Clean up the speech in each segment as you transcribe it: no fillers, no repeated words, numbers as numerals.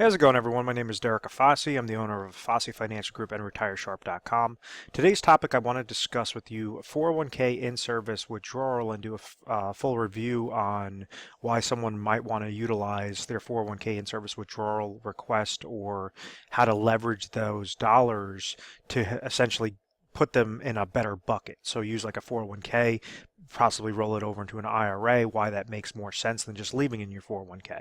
How's it going, everyone? My name is Derek Afasi. I'm the owner of Afasi Financial Group and RetireSharp.com. Today's topic, I want to discuss with you 401k in-service withdrawal and do a full review on why someone might want to utilize their 401k in-service withdrawal request or how to leverage those dollars to essentially put them in a better bucket. So use like a 401k, possibly roll it over into an IRA, why that makes more sense than just leaving in your 401k.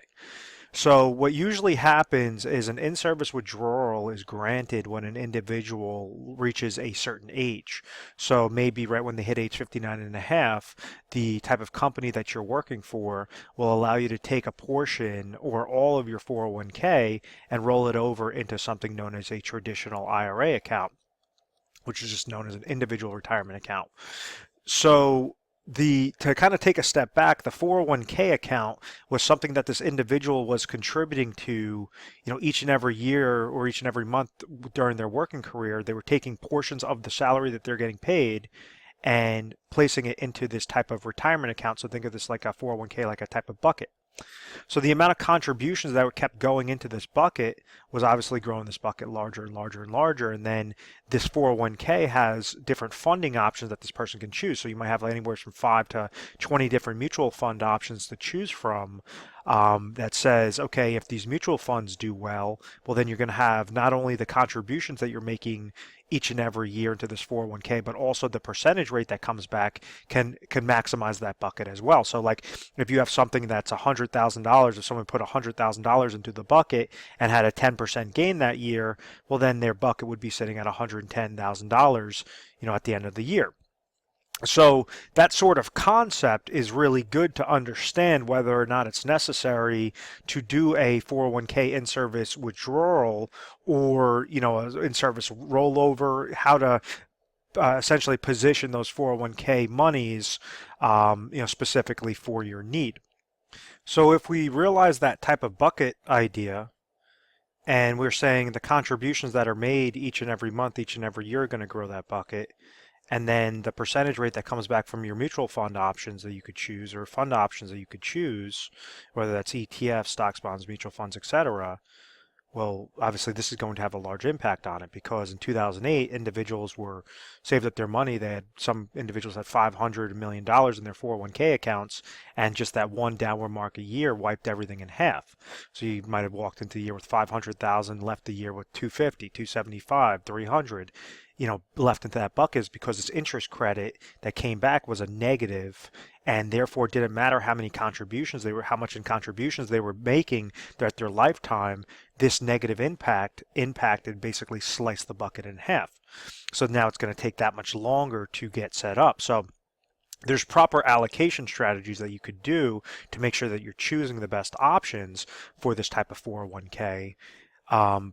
So what usually happens is an in-service withdrawal is granted when an individual reaches a certain age. So maybe right when they hit age 59 and a half, the type of company that you're working for will allow you to take a portion or all of your 401k and roll it over into something known as a traditional IRA account, which is just known as an individual retirement account. So to kind of take a step back, the 401k account was something that this individual was contributing to, each and every year or each and every month during their working career. They were taking portions of the salary that they're getting paid and placing it into this type of retirement account. So think of this like a 401k, like a type of bucket. So the amount of contributions that were kept going into this bucket was obviously growing this bucket larger and larger and larger. And then this 401k has different funding options that this person can choose. So you might have anywhere from 5 to 20 different mutual fund options to choose from. That says, okay, if these mutual funds do well, then you're going to have not only the contributions that you're making each and every year into this 401k, but also the percentage rate that comes back can maximize that bucket as well. So like if you have something that's $100,000, if someone put $100,000 into the bucket and had a 10% gain that year, then their bucket would be sitting at $110,000, at the end of the year. So that sort of concept is really good to understand whether or not it's necessary to do a 401k in-service withdrawal or, in-service rollover, how to essentially position those 401k monies, specifically for your need. So if we realize that type of bucket idea, and we're saying the contributions that are made each and every month, each and every year are going to grow that bucket, and then the percentage rate that comes back from your mutual fund options that you could choose or fund options that you could choose, whether that's ETFs, stocks, bonds, mutual funds, etc. Obviously this is going to have a large impact on it because in 2008, individuals were saved up their money. Some individuals had $500 million in their 401k accounts, and just that one downward mark a year wiped everything in half. So you might have walked into the year with 500,000, left the year with 250, 275, 300. Left into that bucket is because its interest credit that came back was a negative, and therefore it didn't matter how much in contributions they were making throughout their lifetime. This negative impacted basically sliced the bucket in half. So now it's going to take that much longer to get set up. So there's proper allocation strategies that you could do to make sure that you're choosing the best options for this type of 401k.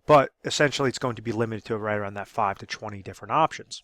But essentially it's going to be limited to right around that 5 to 20 different options.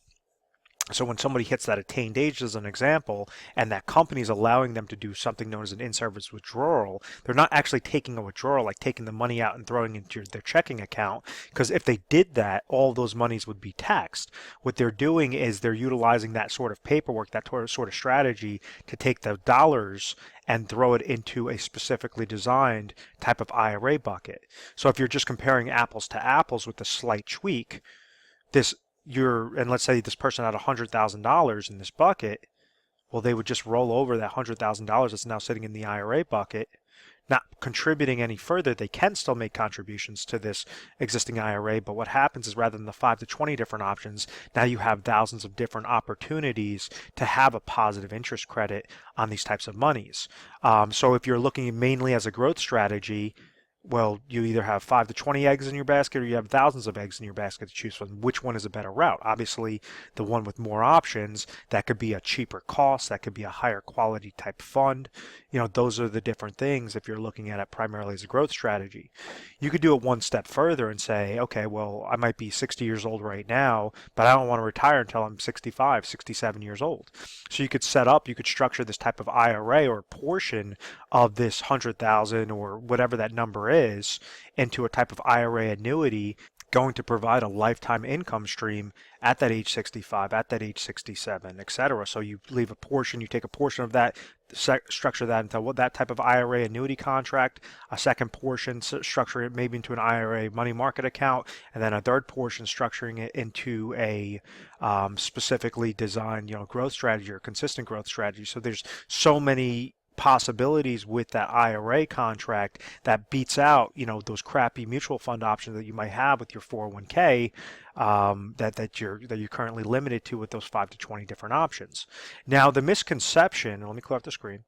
So when somebody hits that attained age, as an example, and that company is allowing them to do something known as an in-service withdrawal, they're not actually taking a withdrawal, like taking the money out and throwing it into their checking account, because if they did that, all those monies would be taxed. What they're doing is they're utilizing that sort of paperwork, that sort of strategy to take the dollars and throw it into a specifically designed type of IRA bucket. So if you're just comparing apples to apples with a slight tweak, and let's say this person had $100,000 in this bucket, they would just roll over that $100,000 that's now sitting in the IRA bucket, not contributing any further. They can still make contributions to this existing IRA, but what happens is rather than the 5 to 20 different options, now you have thousands of different opportunities to have a positive interest credit on these types of monies. So if you're looking mainly as a growth strategy, you either have 5 to 20 eggs in your basket or you have thousands of eggs in your basket to choose from. Which one is a better route? Obviously, the one with more options, that could be a cheaper cost, that could be a higher quality type fund. Those are the different things if you're looking at it primarily as a growth strategy. You could do it one step further and say, okay, I might be 60 years old right now, but I don't want to retire until I'm 65, 67 years old. So you could structure this type of IRA or portion of this 100,000 or whatever that number is into a type of IRA annuity going to provide a lifetime income stream at that age 65, at that age 67, etc. So you leave a portion, you take a portion of that, structure that into that type of IRA annuity contract, a second portion structure it maybe into an IRA money market account, and then a third portion structuring it into a specifically designed, growth strategy or consistent growth strategy. So there's so many possibilities with that IRA contract that beats out, those crappy mutual fund options that you might have with your 401k, that you're currently limited to with those 5 to 20 different options. Now, the misconception, let me clear up the screen.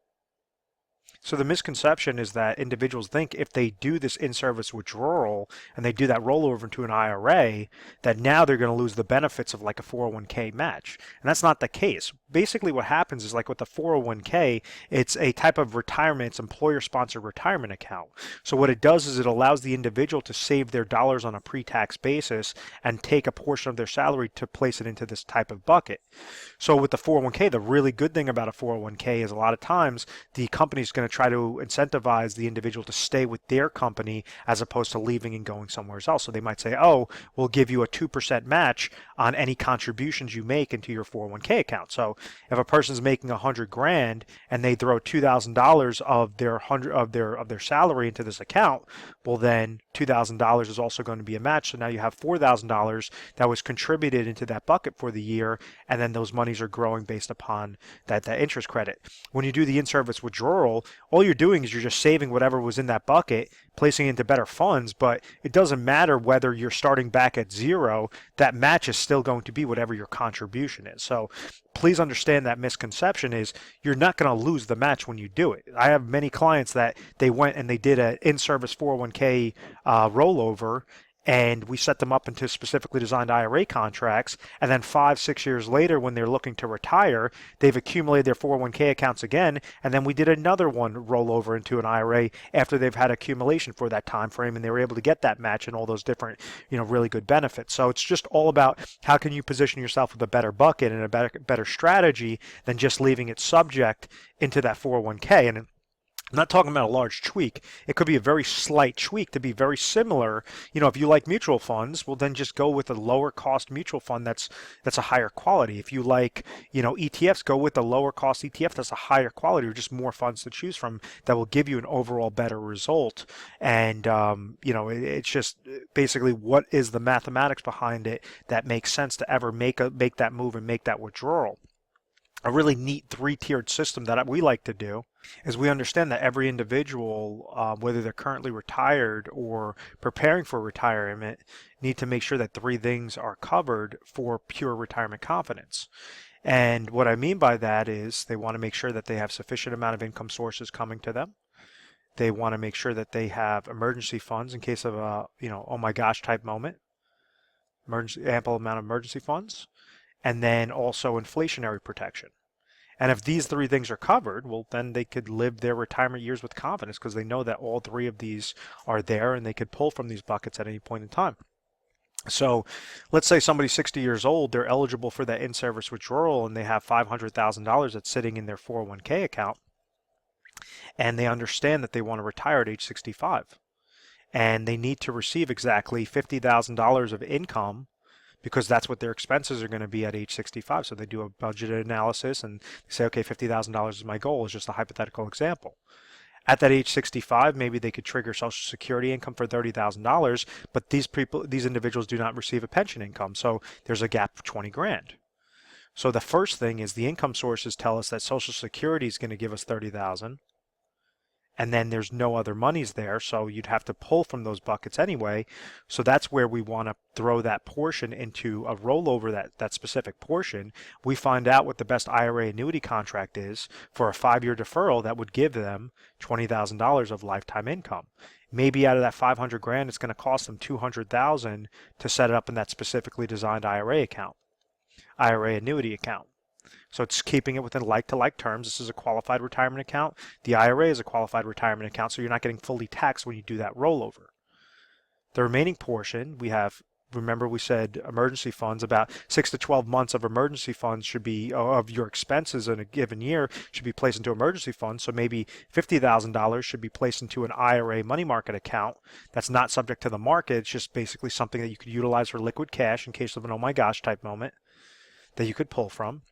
So the misconception is that individuals think if they do this in-service withdrawal and they do that rollover into an IRA, that now they're going to lose the benefits of like a 401k match. And that's not the case. Basically what happens is like with the 401k, it's a type of retirement, it's employer-sponsored retirement account. So what it does is it allows the individual to save their dollars on a pre-tax basis and take a portion of their salary to place it into this type of bucket. So with the 401k, the really good thing about a 401k is a lot of times the company's going to try to incentivize the individual to stay with their company as opposed to leaving and going somewhere else. So they might say, oh, we'll give you a 2% match on any contributions you make into your 401k account. So if a person's making $100,000 and they throw $2,000 of their salary into this account, well then $2,000 is also going to be a match. So now you have $4,000 that was contributed into that bucket for the year, and then those monies are growing based upon that interest credit. When you do the in-service withdrawal, all you're doing is you're just saving whatever was in that bucket, placing it into better funds, but it doesn't matter whether you're starting back at zero, that match is still going to be whatever your contribution is. So please understand that misconception is you're not going to lose the match when you do it. I have many clients that they went and they did an in-service 401k rollover, and we set them up into specifically designed IRA contracts, and then 5-6 years later when they're looking to retire, they've accumulated their 401k accounts again, and then we did another one rollover into an IRA after they've had accumulation for that time frame, and they were able to get that match and all those different, really good benefits. So it's just all about how can you position yourself with a better bucket and a better strategy than just leaving it subject into that 401k. And I'm not talking about a large tweak. It could be a very slight tweak to be very similar. If you like mutual funds, well then just go with a lower cost mutual fund that's a higher quality. If you like, ETFs, go with a lower cost ETF that's a higher quality, or just more funds to choose from that will give you an overall better result. And it's just basically what is the mathematics behind it that makes sense to ever make that move and make that withdrawal. A really neat 3-tiered system that we like to do is we understand that every individual, whether they're currently retired or preparing for retirement, need to make sure that 3 things are covered for pure retirement confidence. And what I mean by that is they want to make sure that they have sufficient amount of income sources coming to them. They want to make sure that they have emergency funds in case of a, oh my gosh type moment, ample amount of emergency funds, and then also inflationary protection. And if these 3 things are covered, well, then they could live their retirement years with confidence because they know that all 3 of these are there and they could pull from these buckets at any point in time. So let's say somebody's 60 years old, they're eligible for that in-service withdrawal and they have $500,000 that's sitting in their 401k account, and they understand that they want to retire at age 65. And they need to receive exactly $50,000 of income because that's what their expenses are going to be at age 65. So they do a budget analysis and they say, okay, $50,000 is my goal. It's just a hypothetical example. At that age 65, maybe they could trigger Social Security income for $30,000, but these individuals do not receive a pension income. So there's a gap of $20,000. So the first thing is the income sources tell us that Social Security is going to give us $30,000. And then there's no other monies there, so you'd have to pull from those buckets anyway. So that's where we want to throw that portion into a rollover, that specific portion. We find out what the best IRA annuity contract is for a 5-year deferral that would give them $20,000 of lifetime income. Maybe out of that $500,000, it's going to cost them $200,000 to set it up in that specifically designed IRA annuity account. So it's keeping it within like-to-like terms. This is a qualified retirement account. The IRA is a qualified retirement account, so you're not getting fully taxed when you do that rollover. The remaining portion, we have Remember we said emergency funds, about 6 to 12 months of emergency funds should be, of your expenses in a given year, should be placed into emergency funds. So maybe $50,000 should be placed into an IRA money market account that's not subject to the market. It's just basically something that you could utilize for liquid cash in case of an oh my gosh type moment that you could pull from.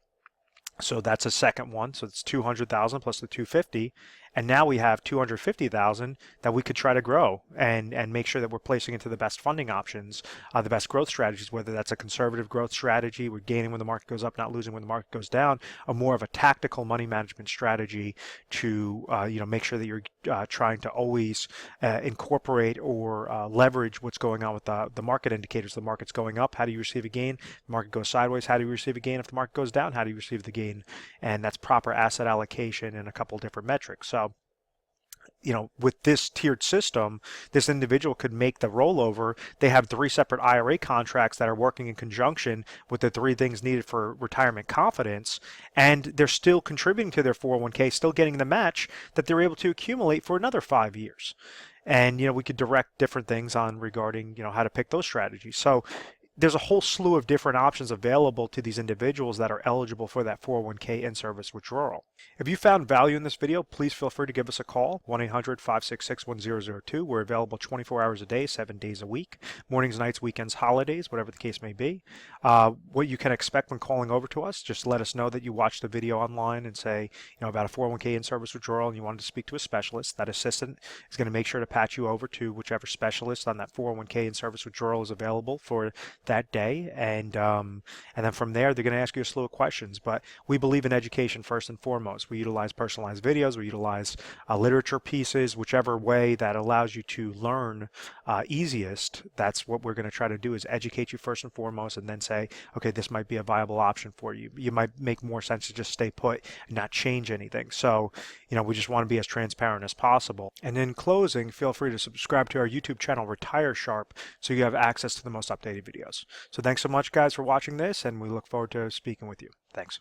So that's a second one. So it's 200,000 plus the 250, and now we have 250,000 that we could try to grow and make sure that we're placing into the best funding options, the best growth strategies. Whether that's a conservative growth strategy, we're gaining when the market goes up, not losing when the market goes down, or more of a tactical money management strategy to make sure that you're trying to always incorporate or leverage what's going on with the market indicators. The market's going up, how do you receive a gain? The market goes sideways, how do you receive a gain? If the market goes down, how do you receive the gain? And that's proper asset allocation and a couple different metrics. So with this tiered system, this individual could make the rollover. They have 3 separate IRA contracts that are working in conjunction with the 3 things needed for retirement confidence, and they're still contributing to their 401k, still getting the match that they're able to accumulate for another 5 years. And we could direct different things on regarding how to pick those strategies. So there's a whole slew of different options available to these individuals that are eligible for that 401k in-service withdrawal. If you found value in this video, please feel free to give us a call, 1-800-566-1002. We're available 24 hours a day, 7 days a week, mornings, nights, weekends, holidays, whatever the case may be. What you can expect when calling over to us, just let us know that you watched the video online and say, about a 401k in-service withdrawal and you wanted to speak to a specialist. That assistant is going to make sure to patch you over to whichever specialist on that 401k in-service withdrawal is available for that day, and then from there they're going to ask you a slew of questions. But we believe in education first and foremost. We utilize personalized videos, we utilize literature pieces, whichever way that allows you to learn easiest. That's what we're going to try to do, is educate you first and foremost, and then say, okay, this might be a viable option for you. You might make more sense to just stay put and not change anything. So we just want to be as transparent as possible. And in closing, feel free to subscribe to our YouTube channel, Retire Sharp, so you have access to the most updated videos. So thanks so much, guys, for watching this, and we look forward to speaking with you. Thanks.